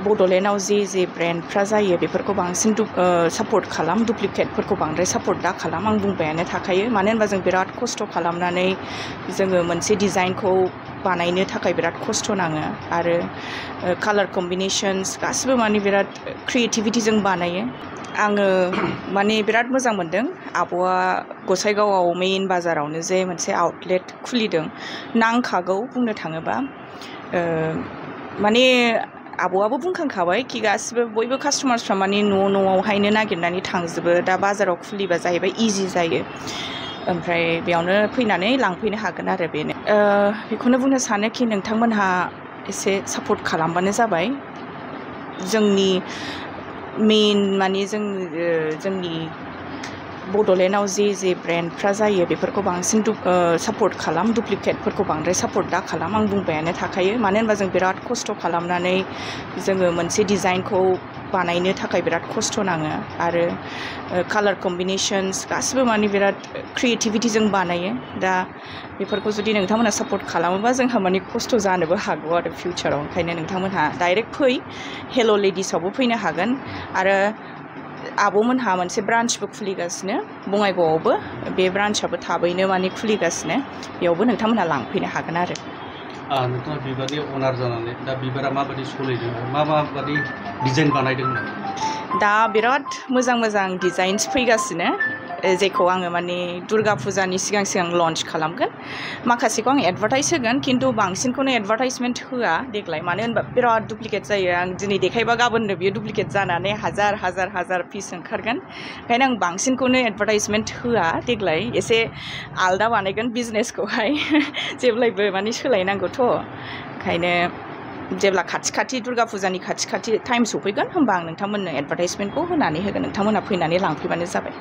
बड'लेण्डआव जे ब्रेन्डफ्रा जायो बेफोरखौ बांसिन सापर्ट खालाम, डुप्लिकेटफोरखौ बांद्राय सापर्ट दा खालाम। आं बुंबायानो थाखायो, मानो होनबा जों बिराद खस्थ' खालामनानै जोङो मोनसे डिजाइनखौ बानायनो थाखाय बिराद खस्थ' नाङो आरो कालार कम्बिनेशन्स गासिबो माने बिराद क्रिएटिभिटिजों बानायो। आङो माने बिराद मोजां मोनदों आब'आ गसाइगावआव मेइन बाजारावनो जे मोनसे आउटलेट खुलिदों। नांखागौ बुंनो थाङोबा, माने आब'आबो बुंखांखाबाय कि गासिबो बयबो कास्टमार्सफ्रा माने न'आवहायनो नागिरनानै थांजोबो। दा बाजाराव खुलिबा जाहैबाय इजि जायो, ओमफ्राय बेयावनो फैनानै लांफैनो हागोन आरो बेखौनो बुंनो सानोखि नोंथांमोनहा एसे सापर्ट खालामबानो जाबाय। जोंनि मेइन माने जोंनि बड'लेण्डआव जे ब्रेन्डफ्रा जायो बेफोरखौ बांसिन सापर्ट खालाम, डुप्लिकेटफोरखौ बांद्राय सापर्ट दा खालाम। आं बुंबायानो थाखायो, मानो होनबा जों बिराद खस्थ' खालामनानै जोङो मोनसे डिजाइनखौ बानायनो थाखाय बिराद खस्थ' नाङो आरो कालार कम्बिनेशन्स गासिबो माने बिराद क्रिएटिभिटिजों बानायो। दा बेफोरखौ जुदि नोंथांमोना सापर्ट खालामोबा जोंहा माने खस्थ' जानोबो हागौ आरो फिउचाराव। ओंखायनो नोंथांमोनहा डाइरेक्ट फै, हेल' लेडिसावबो फैनो हागोन आरो आब'मोनहा मोनसे ब्रान्चबो खुलिगासिनो बङाइगावआवबो। बे ब्रान्चआबो थाबैनो माने खुलिगासिनो, बेयावबो नोंथांमोनहा लांफैनो हागोन आरो। नोंथाङा बिबारनि अनार जानानै दा बिबारा माबायदि सोलिदों, माबायदि डिजाइन बानायदों? दा बिराद मोजां डिजाइन्स फैगासिनो, जेखौ आङो माने दुर्गा फुजानि सिगां लन्च खालामगोन। माखासेखौ आं एडभार्टाइज होगोन, खिन्थु बांसिनखौनो एडभार्टाइजमेन्ट होआ देग्लाय। मानो होनबा बिराद डुप्लिकेट जायो। आं दिनै देखायबा गाबोननो बियो डुप्लिकेट जानानै हाजार पिस ओंखारगोन। ओंखायनो आं बांसिनखौनो एडभार्टाइजमेन्ट होआ देग्लाय। एसे आलदा बानायगोन बिजनेसखौहाय जेब्लायबो माने सोलायनांगौथ'। ओंखायनो जेब्ला खाथि दुर्गा फुजानि खाथि टाइम सफैगोन, होमबा आं नोंथांमोननो एडभार्टाइजमेन्टखौ होनानै होगोन। नोंथांमोनहा फैनानै लांफैबानो जाबाय।